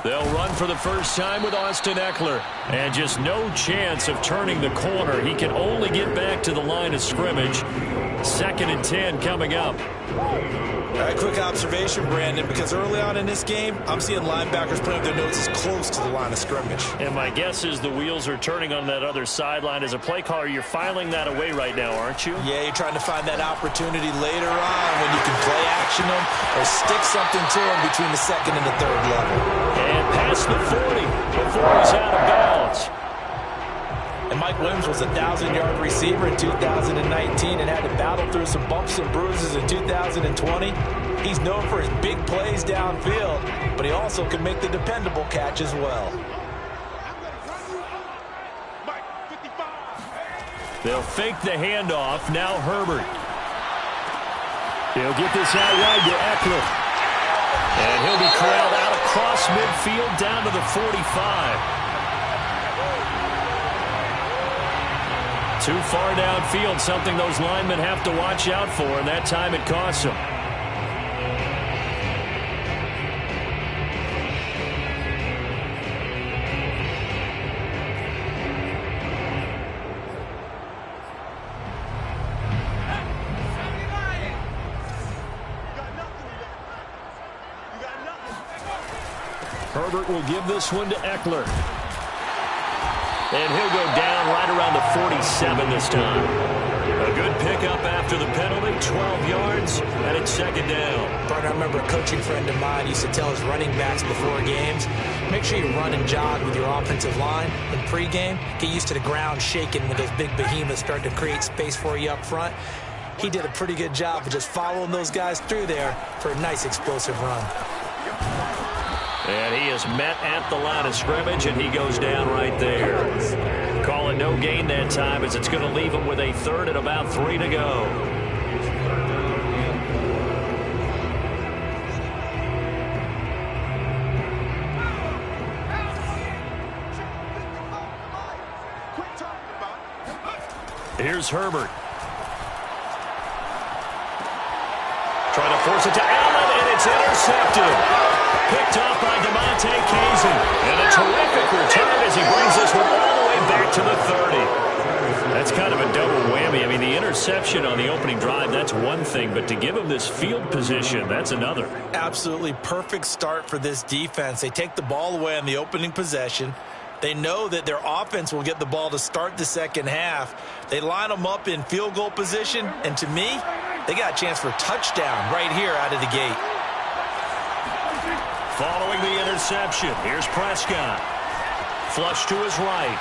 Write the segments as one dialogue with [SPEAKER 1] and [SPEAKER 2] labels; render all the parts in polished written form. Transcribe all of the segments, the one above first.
[SPEAKER 1] They'll run for the first time with Austin Ekeler. And just no chance of turning the corner. He can only get back to the line of scrimmage. 2nd and 10 coming up.
[SPEAKER 2] All right, quick observation, Brandon, because early on in this game, I'm seeing linebackers putting up their noses close to the line of scrimmage.
[SPEAKER 1] And my guess is the wheels are turning on that other sideline. As a play caller, you're filing that away right now, aren't you?
[SPEAKER 2] Yeah, you're trying to find that opportunity later on when you can play action them or stick something to them between the 2nd and the 3rd level.
[SPEAKER 1] And past the 40 before he's out of bounds.
[SPEAKER 2] And Mike Williams was a 1,000-yard receiver in 2019 and had to battle through some bumps and bruises in 2020. He's known for his big plays downfield, but he also can make the dependable catch as well.
[SPEAKER 1] They'll fake the handoff. Now Herbert. He'll get this out wide to Ekeler. And he'll be corralled out across midfield down to the 45. Too far downfield, something those linemen have to watch out for, and that time it costs them. Herbert will give this one to Ekeler. And he'll go down right around the 47 this time. A good pickup after the penalty, 12 yards, and it's 2nd down.
[SPEAKER 2] Partner, I remember a coaching friend of mine used to tell his running backs before games, make sure you run and jog with your offensive line in pregame. Get used to the ground shaking when those big behemoths start to create space for you up front. He did a pretty good job of just following those guys through there for a nice explosive run.
[SPEAKER 1] And he is met at the line of scrimmage, and he goes down right there. Call it no gain that time, as it's going to leave him with a 3rd and about 3 to go. Here's Herbert. Trying to force it to Allen, and it's intercepted. Picked off by DeMonte Kazin. And a terrific return as he brings this one all the way back to the 30. That's kind of a double whammy. I mean, the interception on the opening drive, that's one thing. But to give him this field position, that's another.
[SPEAKER 2] Absolutely perfect start for this defense. They take the ball away on the opening possession. They know that their offense will get the ball to start the 2nd half. They line them up in field goal position. And to me, they got a chance for a touchdown right here out of the gate.
[SPEAKER 1] Following the interception, here's Prescott. Flush to his right.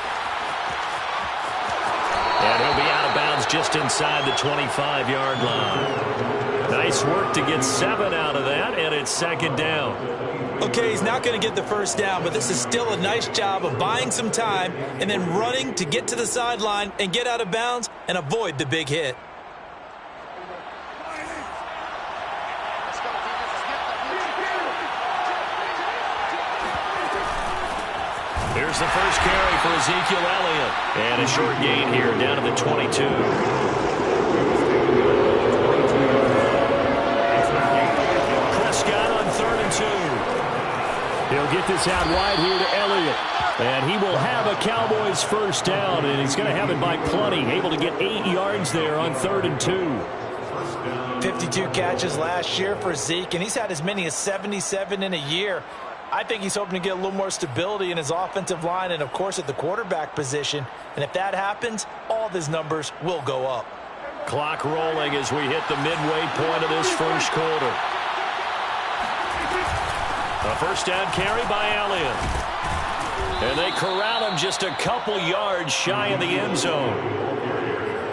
[SPEAKER 1] And he'll be out of bounds just inside the 25-yard line. Nice work to get 7 out of that, and it's 2nd down.
[SPEAKER 2] Okay, he's not going to get the first down, but this is still a nice job of buying some time and then running to get to the sideline and get out of bounds and avoid the big hit.
[SPEAKER 1] Here's the first carry for Ezekiel Elliott. And a short gain here down to the 22. Prescott on 3rd and 2. He'll get this out wide here to Elliott. And he will have a Cowboys first down, and he's going to have it by plenty. Able to get 8 yards there on 3rd and 2.
[SPEAKER 2] 52 catches last year for Zeke, and he's had as many as 77 in a year. I think he's hoping to get a little more stability in his offensive line and, of course, at the quarterback position. And if that happens, all of his numbers will go up.
[SPEAKER 1] Clock rolling as we hit the midway point of this first quarter. A first down carry by Elliott. And they corral him just a couple yards shy of the end zone.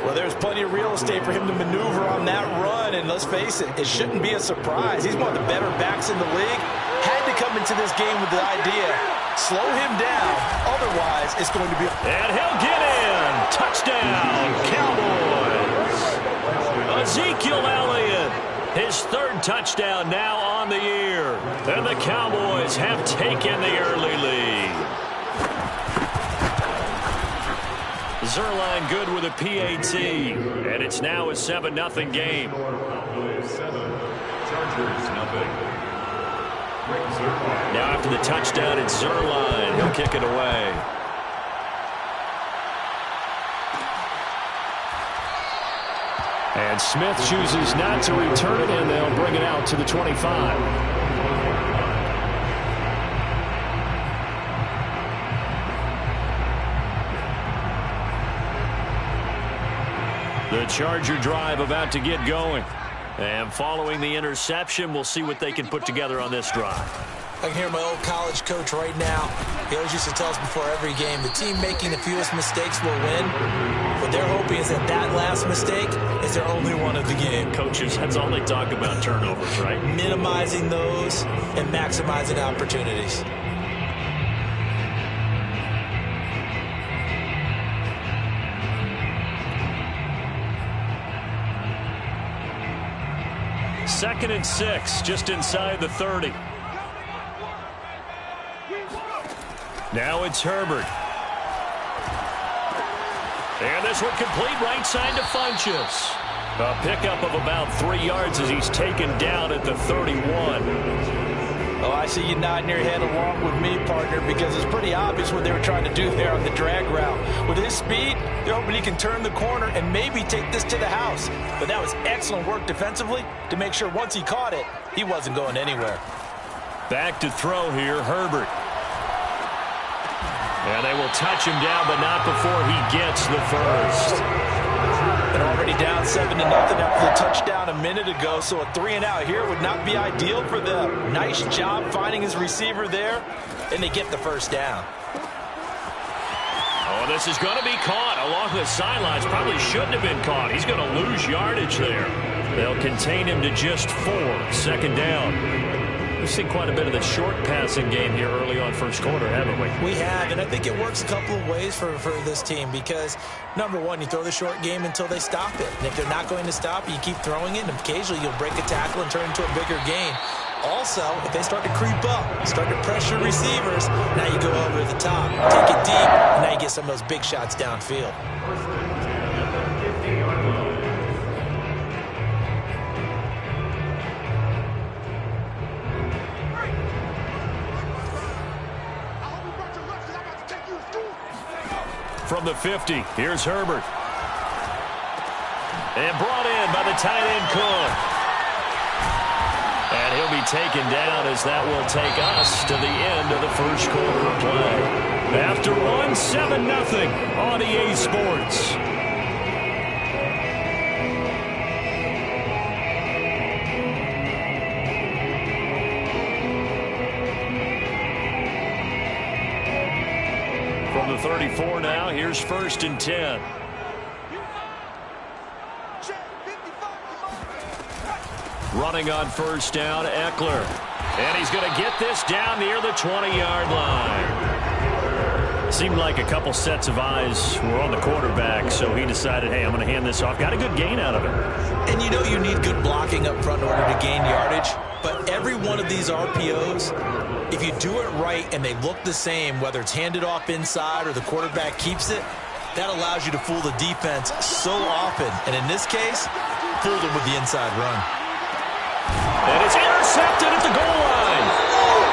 [SPEAKER 2] Well, there's plenty of real estate for him to maneuver on that run. And let's face it, it shouldn't be a surprise. He's one of the better backs in the league. Had to come into this game with the idea, slow him down, otherwise it's going to be...
[SPEAKER 1] And he'll get in! Touchdown, Cowboys! Ezekiel Elliott, his 3rd touchdown now on the year. And the Cowboys have taken the early lead. Zuerlein good with a PAT, and it's now a 7-0 game.
[SPEAKER 3] Chargers, nothing.
[SPEAKER 1] Now after the touchdown, it's Zuerlein. He'll kick it away. And Smith chooses not to return it, and they'll bring it out to the 25. The Charger drive about to get going. And following the interception, we'll see what they can put together on this drive.
[SPEAKER 2] I can hear my old college coach right now. He always used to tell us before every game, the team making the fewest mistakes will win. What they're hoping is that that last mistake is their only one of the game.
[SPEAKER 1] Coaches, that's all they talk about, turnovers, right?
[SPEAKER 2] Minimizing those and maximizing opportunities.
[SPEAKER 1] Second and 6, just inside the 30. Now it's Herbert. And this one complete right side to Funchess. A pickup of about 3 yards as he's taken down at the 31.
[SPEAKER 2] Oh, I see you nodding your head along with me, partner, because it's pretty obvious what they were trying to do there on the drag route. With his speed, they're hoping he can turn the corner and maybe take this to the house. But that was excellent work defensively to make sure once he caught it, he wasn't going anywhere.
[SPEAKER 1] Back to throw here, Herbert. And they will touch him down, but not before he gets the first.
[SPEAKER 2] And already down 7-0 after the touchdown a minute ago, so a 3-and-out here would not be ideal for them. Nice job finding his receiver there, and they get the first down.
[SPEAKER 1] Oh, this is going to be caught along the sidelines. Probably shouldn't have been caught. He's going to lose yardage there. They'll contain him to just 4. Second down. We've seen quite a bit of the short passing game here early on first quarter, haven't we?
[SPEAKER 2] We have, and I think it works a couple of ways for this team because, number one, you throw the short game until they stop it. And if they're not going to stop it, you keep throwing it, and occasionally you'll break a tackle and turn it into a bigger gain. Also, if they start to creep up, start to pressure receivers, now you go over the top, take it deep, and now you get some of those big shots downfield.
[SPEAKER 1] From the 50, here's Herbert. And brought in by the tight end Cook. And he'll be taken down as that will take us to the end of the first quarter of play. After one, 7-0 on EA Sports. From the 34 now, here's 1st and 10. Running on first down, Eckler. And he's going to get this down near the 20-yard line. Seemed like a couple sets of eyes were on the quarterback, so he decided, hey, I'm going to hand this off. Got a good gain out of it.
[SPEAKER 2] And you know you need good blocking up front in order to gain yardage, but every one of these RPOs, if you do it right and they look the same, whether it's handed off inside or the quarterback keeps it, that allows you to fool the defense so often. And in this case, fooled them with the inside run.
[SPEAKER 1] And it's intercepted at the goal line.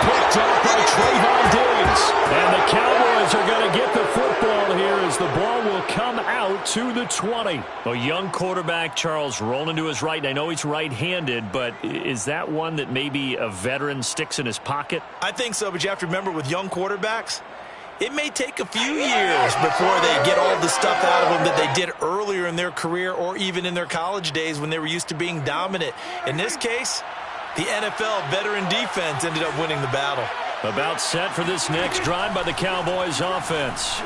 [SPEAKER 1] Picked up by Trayvon Diggs. And the Cowboys are going to get the football here as the ball will come out to the 20. A young quarterback, Charles, rolling to his right. I know he's right-handed, but is that one that maybe a veteran sticks in his pocket?
[SPEAKER 2] I think so, but you have to remember with young quarterbacks, it may take a few years before they get all the stuff out of them that they did earlier in their career or even in their college days when they were used to being dominant. In this case, the NFL veteran defense ended up winning the battle.
[SPEAKER 1] About set for this next drive by the Cowboys offense.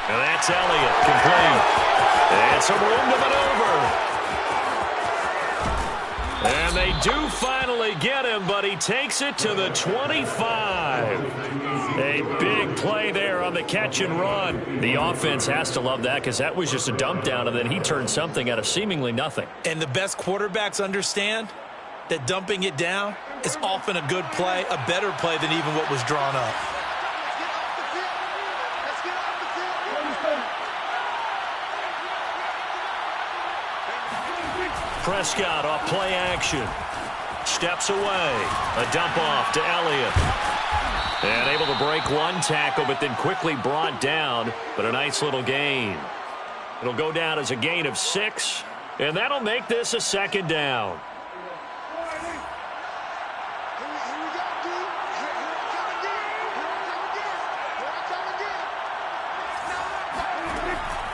[SPEAKER 1] And that's Elliott, complete. And some room to maneuver. And they do finally get him, but he takes it to the 25. A big play there on the catch and run. The offense has to love that because that was just a dump down, and then he turned something out of seemingly nothing.
[SPEAKER 2] And the best quarterbacks understand that dumping it down is often a good play, a better play than even what was drawn up.
[SPEAKER 1] Prescott off play action. steps away. A dump off to Elliott. And able to break one tackle, but then quickly brought down. But a nice little gain. It'll go down as a gain of 6, and that'll make this a second down.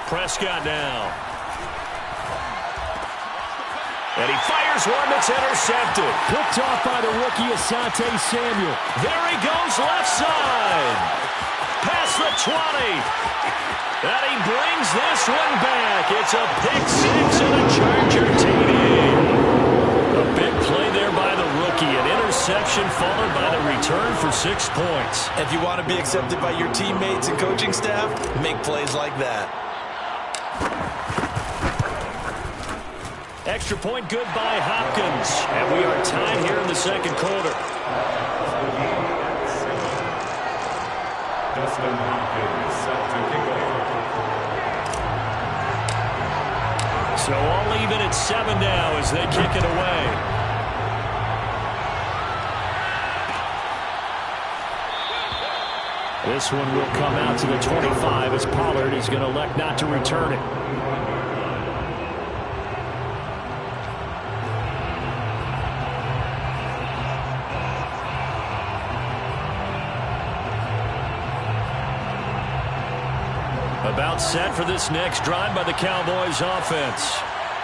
[SPEAKER 1] Prescott now. And he fires one that's intercepted.
[SPEAKER 3] Picked off by the rookie Asante Samuel.
[SPEAKER 1] There he goes left side. Past the 20. And he brings this one back. It's a pick 6 and a Charger TD. A big play there by the rookie. An interception followed by the return for 6 points.
[SPEAKER 4] If you want to be accepted by your teammates and coaching staff, make plays like that.
[SPEAKER 1] Extra point good by Hopkins. And we are tied here in the second quarter.
[SPEAKER 5] Dustin Hopkins set to kick off.
[SPEAKER 1] So all even at 7 now as they kick it away. This one will come out to the 25 as Pollard is going to elect not to return it. About set for this next drive by the Cowboys offense.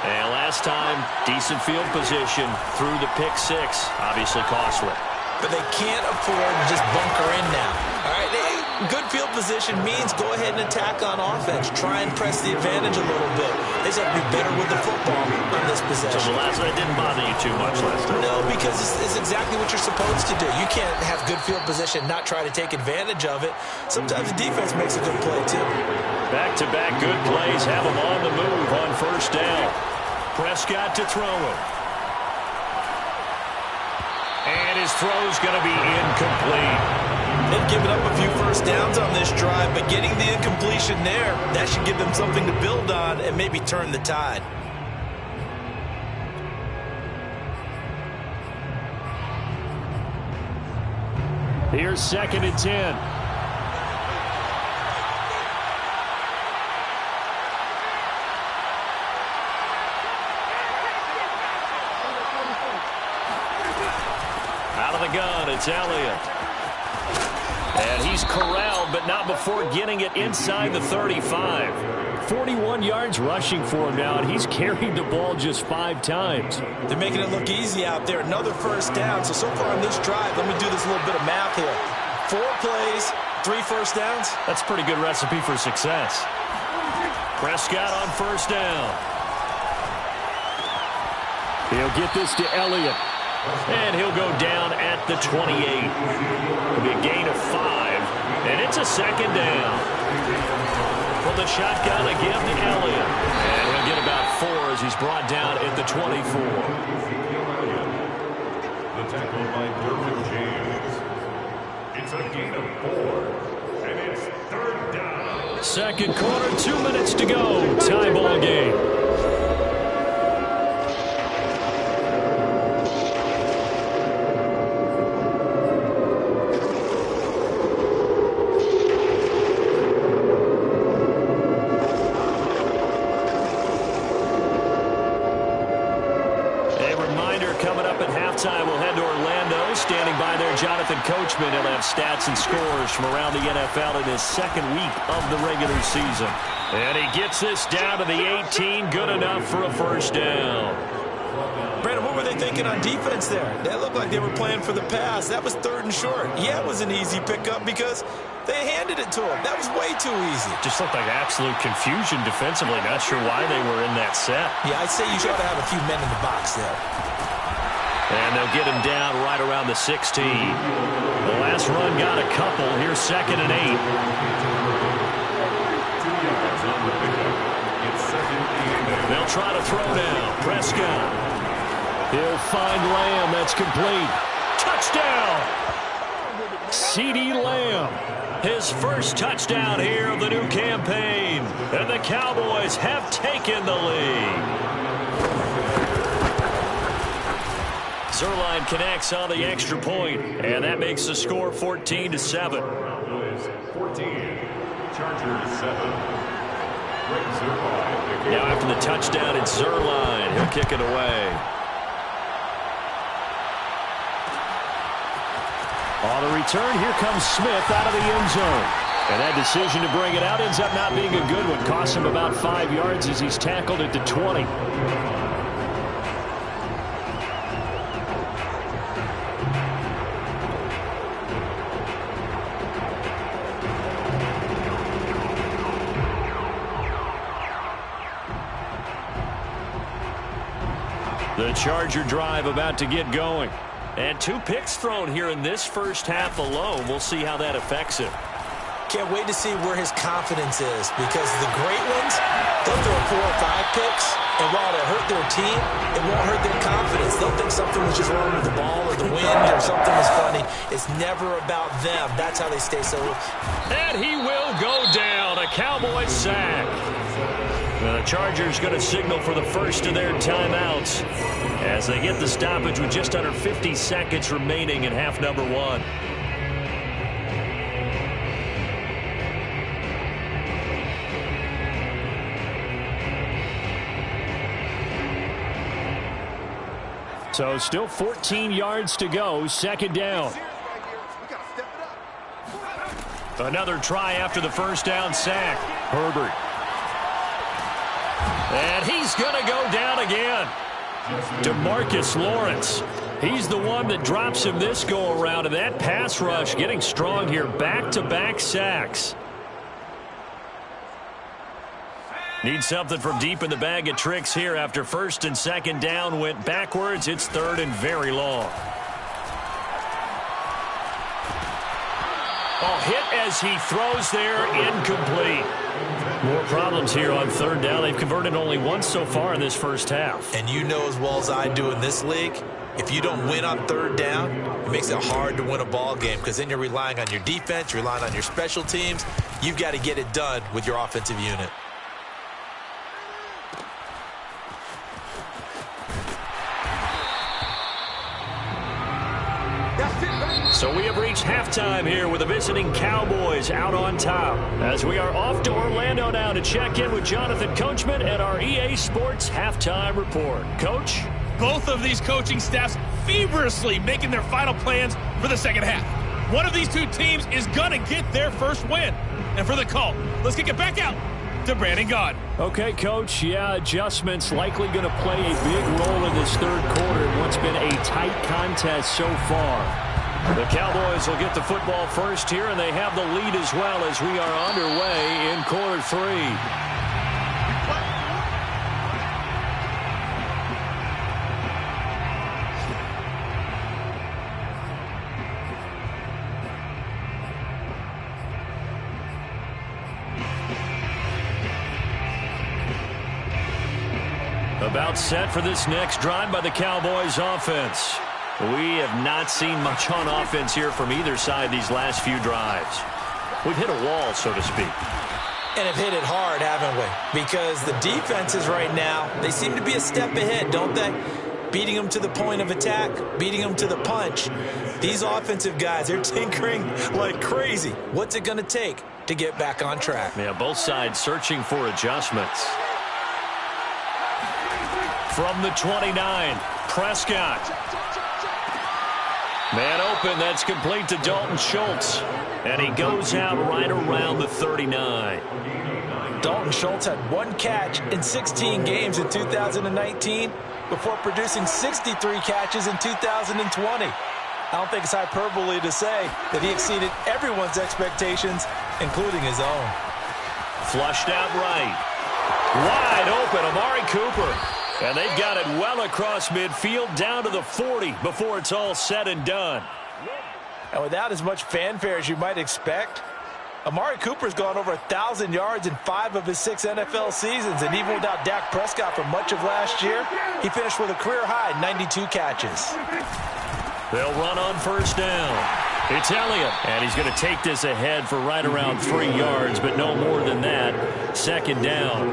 [SPEAKER 1] And last time, decent field position through the pick 6. Obviously costly.
[SPEAKER 2] But they can't afford to just bunker in now. All right, good field position means go ahead and attack on offense. Try and press the advantage a little bit. They just have to be better with the football on this possession.
[SPEAKER 1] So the last one didn't bother you too much last time.
[SPEAKER 2] No, because it's exactly what you're supposed to do. You can't have good field position, not try to take advantage of it. Sometimes the defense makes a good play, too.
[SPEAKER 1] Back-to-back good plays have them on the move on first down. Prescott to throw him. And his throw's going to be incomplete.
[SPEAKER 4] They've given up a few first downs on this drive, but getting the incompletion there, that should give them something to build on and maybe turn the tide.
[SPEAKER 1] Here's 2nd and 10. Out of the gun, it's Elliott. And he's corralled, but not before getting it inside the 35. 41 yards rushing for him now, and he's carried the ball just 5 times.
[SPEAKER 2] They're making it look easy out there. Another first down. So far on this drive, let me do this little bit of math here. 4 plays, 3 first downs.
[SPEAKER 1] That's a pretty good recipe for success. Prescott on first down. He'll get this to Elliott. And he'll go down at the 28. It'll be a gain of 5. And it's a second down. From the shotgun again to Elliott. And he'll get about 4 as he's brought down at the 24.
[SPEAKER 5] The tackle by Derwin James. It's a gain of 4. And it's 3rd down.
[SPEAKER 1] Second quarter, 2 minutes to go. Tie ball game. We'll head to Orlando. Standing by there, Jonathan Coachman. He'll have stats and scores from around the NFL in his 2nd week of the regular season. And he gets this down to the 18. Good enough for a first down.
[SPEAKER 2] Brandon, what were they thinking on defense there? That looked like they were playing for the pass. That was 3rd and short. Yeah, it was an easy pickup because they handed it to him. That was way too easy.
[SPEAKER 1] Just looked like absolute confusion defensively. Not sure why they were in that set.
[SPEAKER 2] Yeah, I'd say you should have a few men in the box there.
[SPEAKER 1] And they'll get him down right around the 16. The last run got a couple. Here's 2nd and 8. They'll try to throw now. Prescott. He'll find Lamb. That's complete. Touchdown! CeeDee Lamb. His first touchdown here of the new campaign. And the Cowboys have taken the lead. Zuerlein connects on the extra point, and that makes the score 14-7.
[SPEAKER 5] 14, Chargers 7.
[SPEAKER 1] Now after the touchdown, it's Zuerlein. He'll kick it away.
[SPEAKER 3] On the return, here comes Smith out of the end zone. And that decision to bring it out ends up not being a good one. Costs him about 5 yards as he's tackled at the 20.
[SPEAKER 1] The Charger drive about to get going. And 2 picks thrown here in this first half alone. We'll see how that affects him.
[SPEAKER 2] Can't wait to see where his confidence is, because the great ones, they'll throw 4 or 5 picks, and while it'll hurt their team, it won't hurt their confidence. They'll think something was just wrong with the ball or the wind or something was funny. It's never about them. That's how they stay so.
[SPEAKER 1] And he will go down. A Cowboys sack. Now the Chargers going to signal for the first of their timeouts as they get the stoppage with just under 50 seconds remaining in half number 1.
[SPEAKER 3] So still 14 yards to go, second down.
[SPEAKER 1] Another try after the first down sack. Herbert. And he's going to go down again. DeMarcus Lawrence. He's the one that drops him this go-around, and that pass rush getting strong here. Back-to-back sacks. Need something from deep in the bag of tricks here after first and second down went backwards. It's third and very long. Oh, hit as he throws there, incomplete. More problems here on third down. They've converted only once so far in this first half.
[SPEAKER 2] And you know as well as I do in this league, if you don't win on third down, it makes it hard to win a ball game, because then you're relying on your defense, you're relying on your special teams. You've got to get it done with your offensive unit.
[SPEAKER 1] So we have reached halftime here with the visiting Cowboys out on top, as we are off to Orlando now to check in with Jonathan Coachman at our EA Sports Halftime Report. Coach?
[SPEAKER 6] Both of these coaching staffs feverishly making their final plans for the second half. One of these two teams is going to get their first win. And for the call, let's kick it back out to Brandon Gaudin.
[SPEAKER 3] Okay, Coach. Yeah, adjustments likely going to play a big role in this third quarter in what's been a tight contest so far.
[SPEAKER 1] The Cowboys will get the football first here, and they have the lead as well as we are underway in quarter 3. About set for this next drive by the Cowboys offense. We have not seen much on offense here from either side these last few drives. We've hit a wall, so to speak.
[SPEAKER 2] And have hit it hard, haven't we? Because the defenses right now, they seem to be a step ahead, don't they? Beating them to the point of attack, beating them to the punch. These offensive guys, they're tinkering like crazy. What's it going to take to get back on track?
[SPEAKER 1] Yeah, both sides searching for adjustments. From the 29, Prescott. Man open, that's complete to Dalton Schultz. And he goes out right around the 39.
[SPEAKER 2] Dalton Schultz had 1 catch in 16 games in 2019 before producing 63 catches in 2020. I don't think it's hyperbole to say that he exceeded everyone's expectations, including his own.
[SPEAKER 1] Flushed out right. Wide open, Amari Cooper. And they've got it well across midfield down to the 40 before it's all said and done.
[SPEAKER 2] And without as much fanfare as you might expect, Amari Cooper's gone over 1,000 yards in 5 of his 6 NFL seasons. And even without Dak Prescott for much of last year, he finished with a career-high 92 catches.
[SPEAKER 1] They'll run on first down. It's Elliott, and he's going to take this ahead for right around 3 yards, but no more than that. Second down.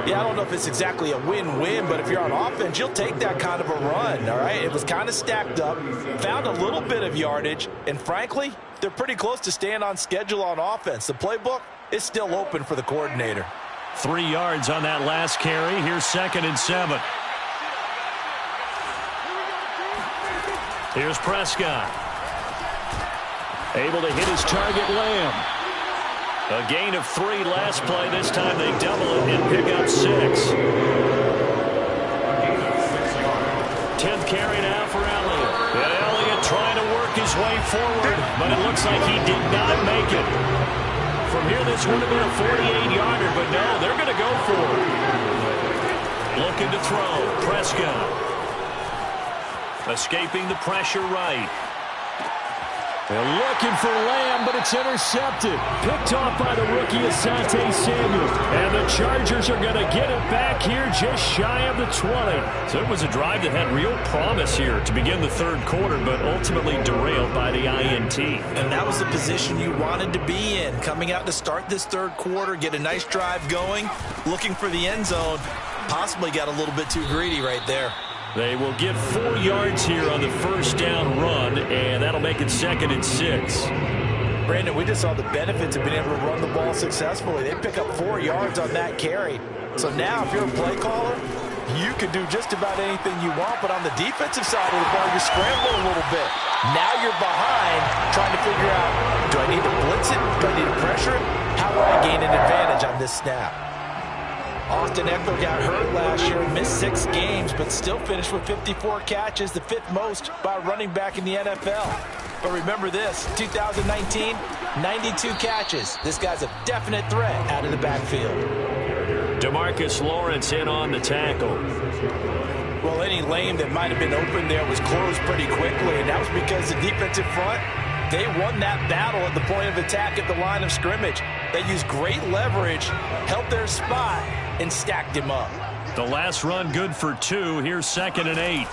[SPEAKER 4] Yeah, I don't know if it's exactly a win-win, but if you're on offense, you'll take that kind of a run, all right? It was kind of stacked up, found a little bit of yardage, and frankly, they're pretty close to staying on schedule on offense. The playbook is still open for the coordinator.
[SPEAKER 3] 3 yards on that last carry. Here's 2nd and 7. Here's Prescott. Able to hit his target, Lamb. A gain of 3 last play. This time they double it and pick up 6. 10th carry now for Elliott. And Elliott trying to work his way forward, but it looks like he did not make it. From here, this would have been a 48-yarder, but no, they're going to go for it. Looking to throw. Prescott. Escaping the pressure right. They're looking for Lamb, but it's intercepted. Picked off by the rookie Asante Samuel. And the Chargers are going to get it back here just shy of the 20. So it was a drive that had real promise here to begin the third quarter, but ultimately derailed by the INT.
[SPEAKER 4] And that was the position you wanted to be in. Coming out to start this third quarter, get a nice drive going, looking for the end zone. Possibly got a little bit too greedy right there.
[SPEAKER 3] They will get 4 yards here on the first down run, and that'll make it 2nd and 6.
[SPEAKER 4] Brandon, we just saw the benefits of being able to run the ball successfully. They pick up 4 yards on that carry. So now if you're a play caller, you can do just about anything you want, but on the defensive side of the ball, you're scrambling a little bit. Now you're behind trying to figure out, do I need to blitz it? Do I need to pressure it? How do I gain an advantage on this snap? Austin Eckler got hurt last year and missed 6 games, but still finished with 54 catches, the 5th most by a running back in the NFL. But remember this, 2019, 92 catches. This guy's a definite threat out of the backfield.
[SPEAKER 3] DeMarcus Lawrence in on the tackle.
[SPEAKER 4] Well, any lane that might have been open there was closed pretty quickly, and that was because the defensive front, they won that battle at the point of attack at the line of scrimmage. They used great leverage, held their spot, and stacked him up.
[SPEAKER 3] The last run good for 2. Here's 2nd and 8.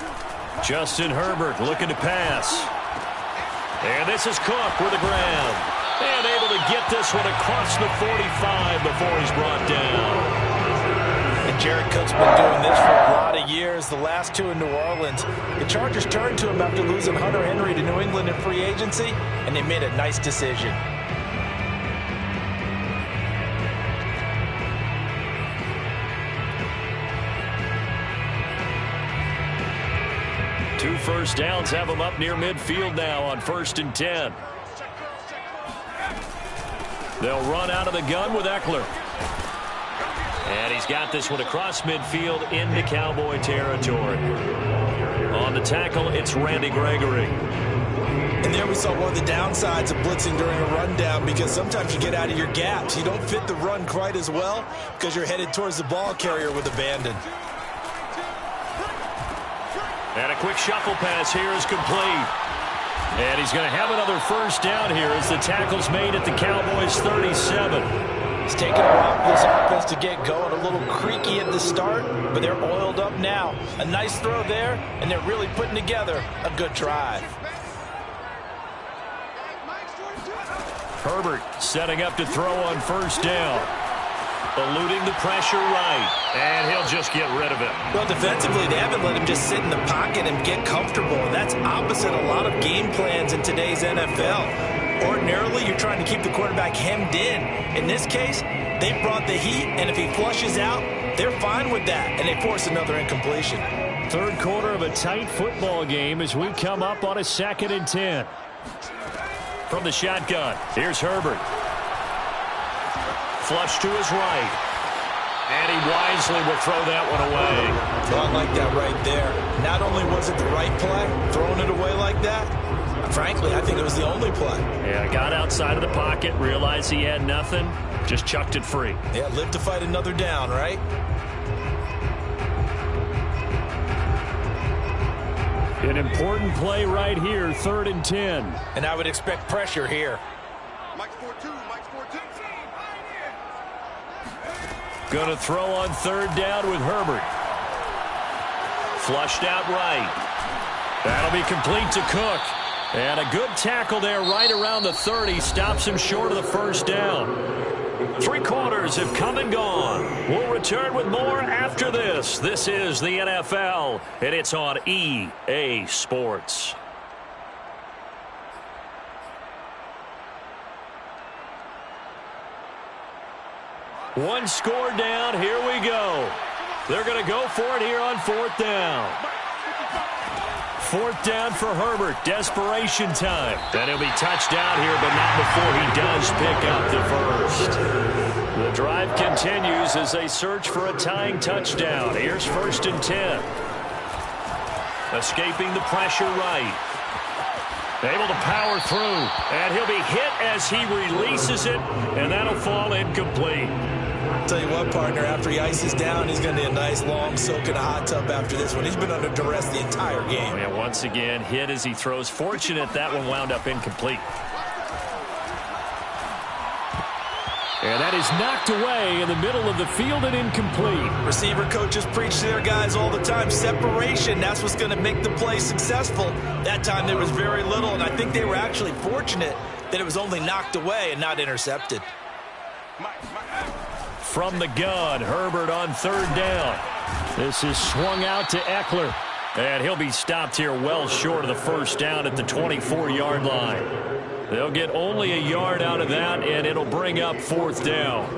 [SPEAKER 3] Justin Herbert looking to pass. And this is Cook with the ground. And able to get this one across the 45 before he's brought down.
[SPEAKER 4] And Jared Cook's been doing this for a lot of years, the last 2 in New Orleans. The Chargers turned to him after losing Hunter Henry to New England in free agency, and they made a nice decision.
[SPEAKER 3] Two first downs have them up near midfield now on 1st and 10. They'll run out of the gun with Eckler. And he's got this one across midfield into Cowboy territory. On the tackle, it's Randy Gregory.
[SPEAKER 4] And there we saw one of the downsides of blitzing during a rundown, because sometimes you get out of your gaps. You don't fit the run quite as well because you're headed towards the ball carrier with abandon.
[SPEAKER 3] And a quick shuffle pass here is complete. And he's going to have another first down here as the tackle's made at the Cowboys' 37.
[SPEAKER 4] It's taken a while for this offense to get going. A little creaky at the start, but they're oiled up now. A nice throw there, and they're really putting together a good drive.
[SPEAKER 3] Herbert setting up to throw on first down. Eluding the pressure right. And he'll just get rid of it.
[SPEAKER 4] Well, defensively, they haven't let him just sit in the pocket and get comfortable. And that's opposite a lot of game plans in today's NFL. Ordinarily, you're trying to keep the quarterback hemmed in. In this case, they brought the heat, and if he flushes out, they're fine with that, and they force another incompletion.
[SPEAKER 3] Third quarter of a tight football game as we come up on a 2nd and 10. From the shotgun, here's Herbert. Flush to his right. And he wisely will throw that one away.
[SPEAKER 4] Well, I like that right there. Not only was it the right play, throwing it away like that, frankly, I think it was the only play.
[SPEAKER 3] Yeah, got outside of the pocket, realized he had nothing, just chucked it free.
[SPEAKER 4] Yeah, live to fight another down, right?
[SPEAKER 3] An important play right here, 3rd and 10.
[SPEAKER 4] And I would expect pressure here.
[SPEAKER 3] Going to throw on 3rd down with Herbert. Flushed out right. That'll be complete to Cook. And a good tackle there right around the 30. Stops him short of the first down.
[SPEAKER 1] Three quarters have come and gone. We'll return with more after this. This is the NFL, and it's on EA Sports. One score down. Here we go. They're going to go for it here on fourth down. Fourth down for Herbert. Desperation time. And he'll be touched down here, but not before he does pick up the first. The drive continues as they search for a tying touchdown. Here's 1st and 10. Escaping the pressure right. Able to power through. And he'll be hit as he releases it, and that'll fall incomplete.
[SPEAKER 2] Tell you what, partner, after he ices down, he's going to need a nice long soak in a hot tub after this one. He's been under duress the entire game.
[SPEAKER 1] Yeah, once again, hit as he throws. Fortunate that one wound up incomplete.
[SPEAKER 3] And that is knocked away in the middle of the field and incomplete.
[SPEAKER 2] Receiver coaches preach to their guys all the time. Separation, that's what's going to make the play successful. That time there was very little, and I think they were actually fortunate that it was only knocked away and not intercepted.
[SPEAKER 1] From the gun, Herbert on 3rd down. This is swung out to Eckler. And he'll be stopped here well short of the first down at the 24-yard line. They'll get only a yard out of that, and it'll bring up 4th down.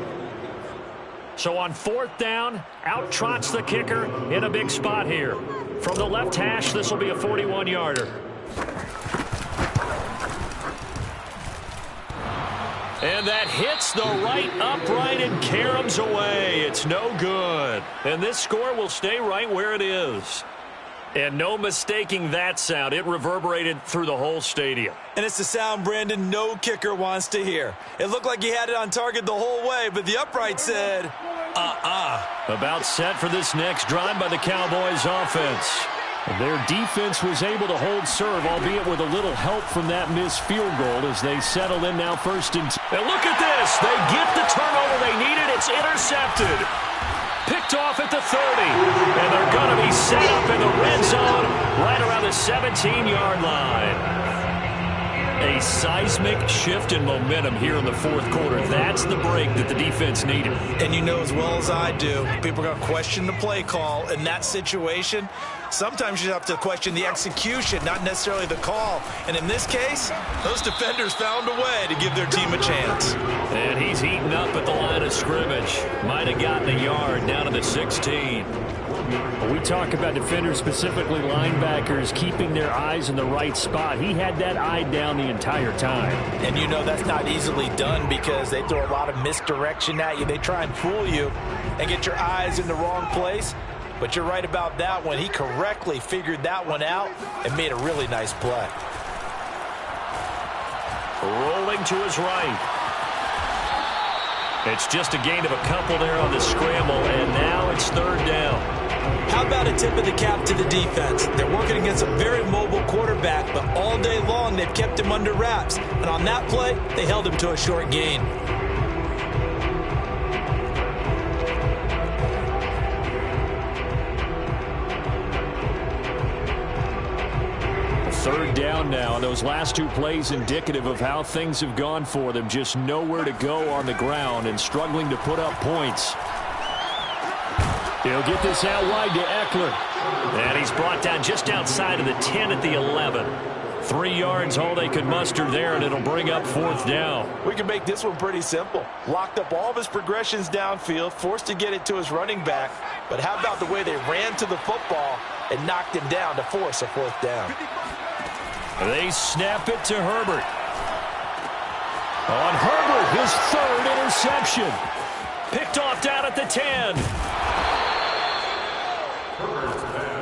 [SPEAKER 1] So on 4th down, out trots the kicker in a big spot here. From the left hash, this will be a 41-yarder. And that hits the right upright and caroms away. It's no good. And this score will stay right where it is. And no mistaking that sound. It reverberated through the whole stadium.
[SPEAKER 2] And it's the sound, Brandon, no kicker wants to hear. It looked like he had it on target the whole way, but the upright said,
[SPEAKER 1] About set for this next drive by the Cowboys offense.
[SPEAKER 3] Their defense was able to hold serve, albeit with a little help from that missed field goal as they settle in now 1st and 10.
[SPEAKER 1] And look at this. They get the turnover they needed. It's intercepted. Picked off at the 30. And they're going to be set up in the red zone right around the 17-yard line. A seismic shift in momentum here in the 4th quarter. That's the break that the defense needed.
[SPEAKER 2] And you know as well as I do, people are going to question the play call in that situation. Sometimes you have to question the execution, not necessarily the call. And in this case, those defenders found a way to give their team a chance.
[SPEAKER 1] And he's heating up at the line of scrimmage. Might have gotten a yard down to the 16.
[SPEAKER 3] We talk about defenders, specifically linebackers, keeping their eyes in the right spot. He had that eye down the entire time.
[SPEAKER 2] And you know that's not easily done because they throw a lot of misdirection at you. They try and fool you and get your eyes in the wrong place. But you're right about that one. He correctly figured that one out and made a really nice play.
[SPEAKER 1] Rolling to his right. It's just a gain of a couple there on the scramble, and now it's 3rd down.
[SPEAKER 2] How about a tip of the cap to the defense? They're working against a very mobile quarterback, but all day long they've kept him under wraps. And on that play, they held him to a short gain.
[SPEAKER 3] Third down now, and those last 2 plays indicative of how things have gone for them. Just nowhere to go on the ground and struggling to put up points. He'll get this out wide to Eckler.
[SPEAKER 1] And he's brought down just outside of the 10 at the 11. 3 yards all they could muster there, and it'll bring up 4th down.
[SPEAKER 4] We can make this one pretty simple. Locked up all of his progressions downfield, forced to get it to his running back. But how about the way they ran to the football and knocked him down to force a 4th down?
[SPEAKER 1] They snap it to Herbert.
[SPEAKER 3] On Herbert, his 3rd interception.
[SPEAKER 1] Picked off down at the 10.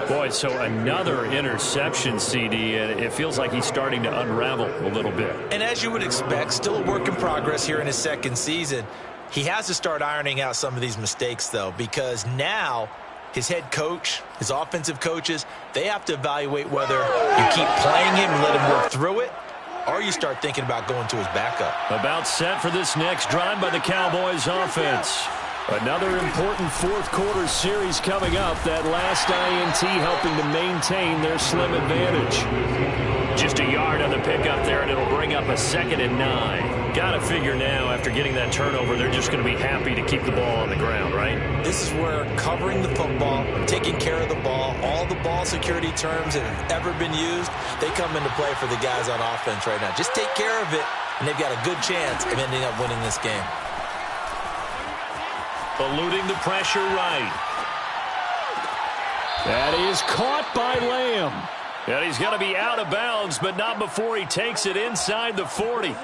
[SPEAKER 1] Boy, so another interception, CD, and it feels like he's starting to unravel a little bit.
[SPEAKER 2] And as you would expect, still a work in progress here in his 2nd season. He has to start ironing out some of these mistakes, though, because now his head coach, his offensive coaches, they have to evaluate whether you keep playing him and let him work through it, or you start thinking about going to his backup.
[SPEAKER 1] About set for this next drive by the Cowboys offense.
[SPEAKER 3] Another important fourth-quarter series coming up. That last INT helping to maintain their slim advantage.
[SPEAKER 1] Just a yard on the pickup there, and it'll bring up a 2nd and 9. Got to figure now, after getting that turnover, they're just going to be happy to keep the ball on the ground, right?
[SPEAKER 2] This is where covering the football, taking care of the ball, all the ball security terms that have ever been used, they come into play for the guys on offense right now. Just take care of it, and they've got a good chance of ending up winning this game.
[SPEAKER 1] Eluding the pressure right.
[SPEAKER 3] That is caught by Lamb.
[SPEAKER 1] And he's going to be out of bounds, but not before he takes it inside the 40.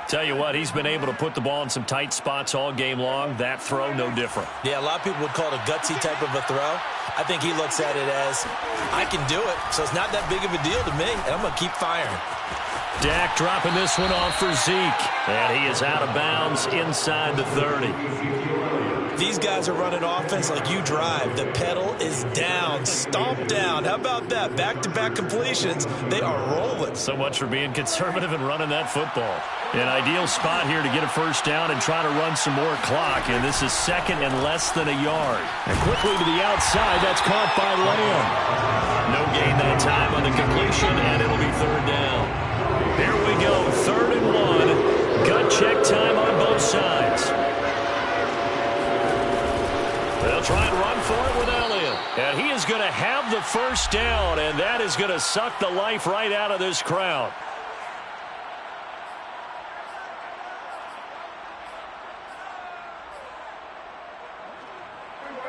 [SPEAKER 1] Tell you what, he's been able to put the ball in some tight spots all game long. That throw, no different.
[SPEAKER 2] Yeah, a lot of people would call it a gutsy type of a throw. I think he looks at it as, I can do it, so it's not that big of a deal to me, and I'm going to keep firing.
[SPEAKER 1] Dak dropping this one off for Zeke. And he is out of bounds inside the 30.
[SPEAKER 2] These guys are running offense like you drive. The pedal is down, stomp down. How about that? Back-to-back completions. They are rolling.
[SPEAKER 1] So much for being conservative and running that football. An ideal spot here to get a first down and try to run some more clock. And this is 2nd and less than a yard.
[SPEAKER 3] And quickly to the outside. That's caught by Lamb.
[SPEAKER 1] No gain that time on the completion, and it'll be 3rd down. Here we go, 3rd and 1. Gut check time on both sides. They'll try and run for it with Elliott. And he is going to have the first down, and that is going to suck the life right out of this crowd.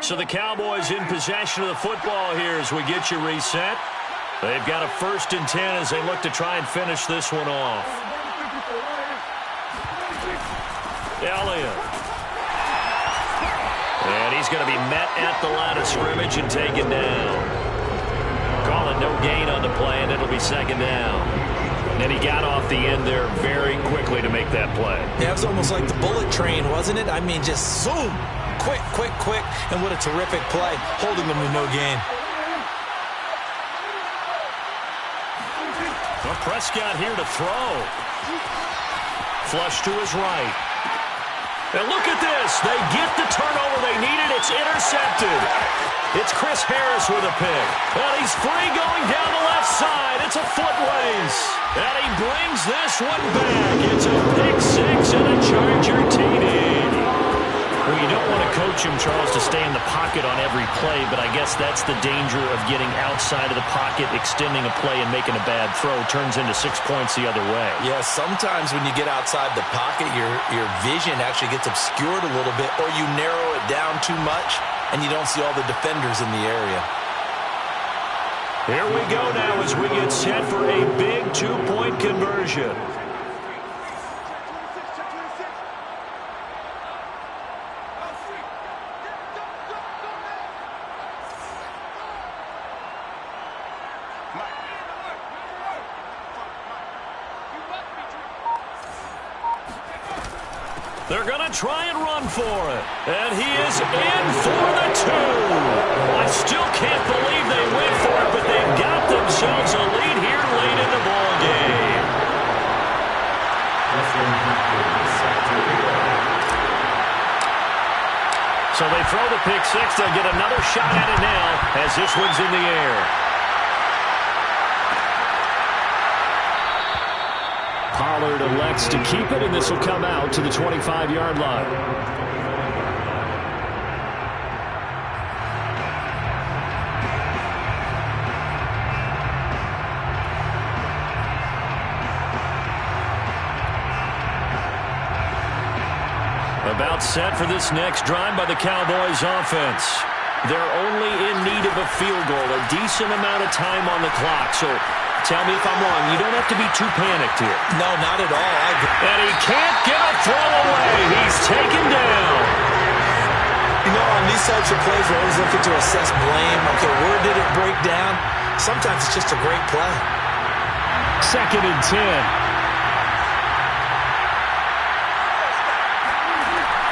[SPEAKER 1] So the Cowboys in possession of the football here as we get you reset. They've got a 1st and 10 as they look to try and finish this one off. Elliott. And he's going to be met at the line of scrimmage and taken down. Call it no gain on the play, and it'll be 2nd down. And he got off the end there very quickly to make that play.
[SPEAKER 2] Yeah, it was almost like the bullet train, wasn't it? I mean, just zoom. Quick, quick, quick. And what a terrific play, holding them to no gain.
[SPEAKER 1] Well, Prescott here to throw. Flush to his right. And look at this. They get the turnover they needed. It's intercepted. It's Chris Harris with a pick. And he's free going down the left side. It's a foot race. And he brings this one back. It's a pick 6 and a Charger TD. Well, you don't want to coach him, Charles, to stay in the pocket on every play, but I guess that's the danger of getting outside of the pocket, extending a play, and making a bad throw. Turns into 6 points the other way.
[SPEAKER 2] Yeah, sometimes when you get outside the pocket, your vision actually gets obscured a little bit, or you narrow it down too much, and you don't see all the defenders in the area.
[SPEAKER 1] Here we go now as we get set for a big 2-point conversion. They're going to try and run for it. And he is in for the 2. I still can't believe they went for it, but they've got themselves a lead here late in the ball game. So they throw the pick 6. They'll get another shot at it now as this one's in the air.
[SPEAKER 3] Pollard elects to keep it, and this will come out to the 25-yard line.
[SPEAKER 1] About set for this next drive by the Cowboys offense. They're only in need of a field goal, a decent amount of time on the clock. So tell me if I'm wrong. You don't have to be too panicked here.
[SPEAKER 2] No, not at all.
[SPEAKER 1] And he can't get a throw away. He's taken down.
[SPEAKER 2] You know, on these types of plays, we're always looking to assess blame. Okay, where did it break down? Sometimes it's just a great play.
[SPEAKER 3] 2nd and 10.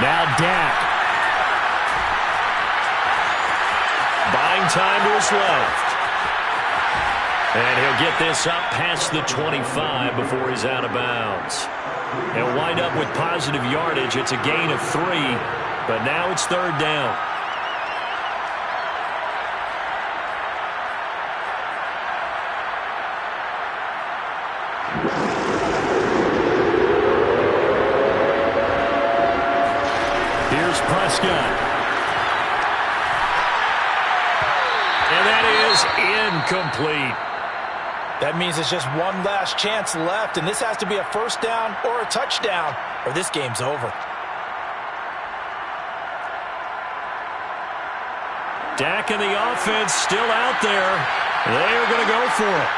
[SPEAKER 3] Now Dak.
[SPEAKER 1] Buying time to his left. And he'll get this up past the 25 before he's out of bounds. He'll wind up with positive yardage. It's a gain of 3.
[SPEAKER 3] But now it's third down. Here's Prescott. And that is incomplete.
[SPEAKER 4] That means it's just one last chance left, and this has to be a first down or a touchdown, or this game's over.
[SPEAKER 3] Dak and the offense still out there. They're going to go for it.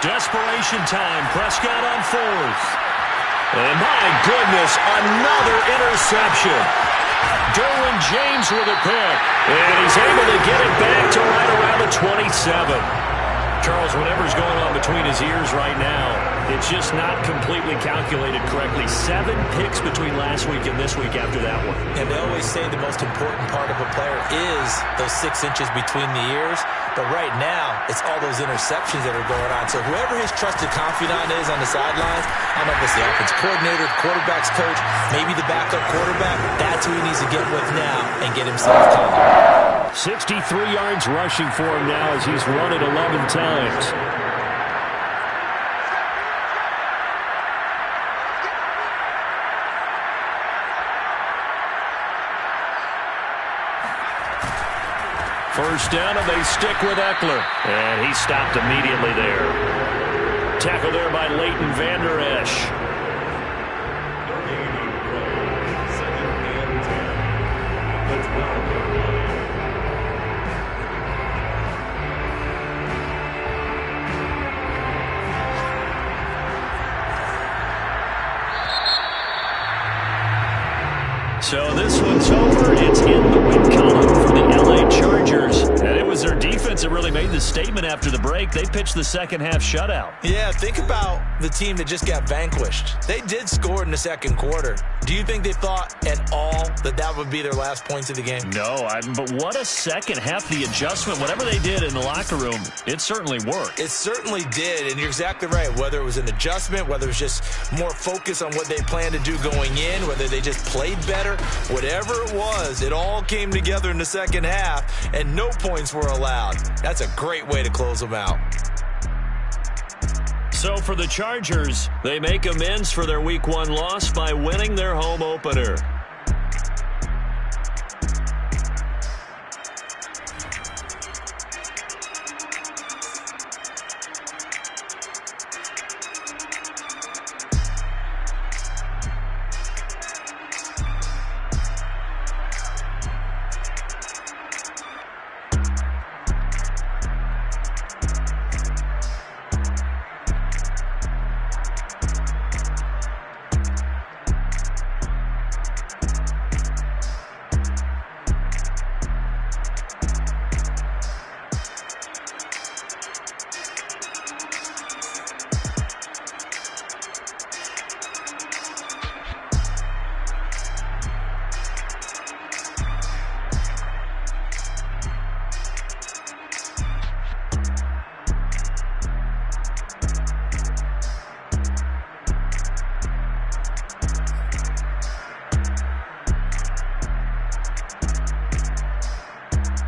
[SPEAKER 3] Desperation time. Prescott on fourth. And my goodness, another interception. Derwin James with a pick. And he's able to get it back to right around the 27. Charles, whatever's going on between his ears right now, it's just not completely calculated correctly. 7 picks between last week and this week after that one.
[SPEAKER 2] And they always say the most important part of a player is those 6 inches between the ears. But right now, it's all those interceptions that are going on. So whoever his trusted confidant is on the sidelines, I don't know if it's the offense coordinator, the quarterback's coach, maybe the backup quarterback, that's who he needs to get with now and get himself calm.
[SPEAKER 3] 63 yards rushing for him now as he's run it 11 times. First down, and they stick with Eckler. And he stopped immediately there. Tackle there by Leighton Vander Esch. So this one's over. It's in the win column for the LA Chargers. And it was their defense that really made the statement after the break. They pitched the second half shutout.
[SPEAKER 2] Yeah, think about the team that just got vanquished. They did score in the second quarter. Do you think they thought at all that that would be their last points of the game?
[SPEAKER 3] No, but what a second half. The adjustment, whatever they did in the locker room, it certainly worked.
[SPEAKER 2] It certainly did, and you're exactly right. Whether it was an adjustment, whether it was just more focus on what they planned to do going in, whether they just played better, whatever it was, it all came together in the second half, and no points were allowed. That's a great way to close them out.
[SPEAKER 3] So for the Chargers, they make amends for their Week 1 loss by winning their home opener.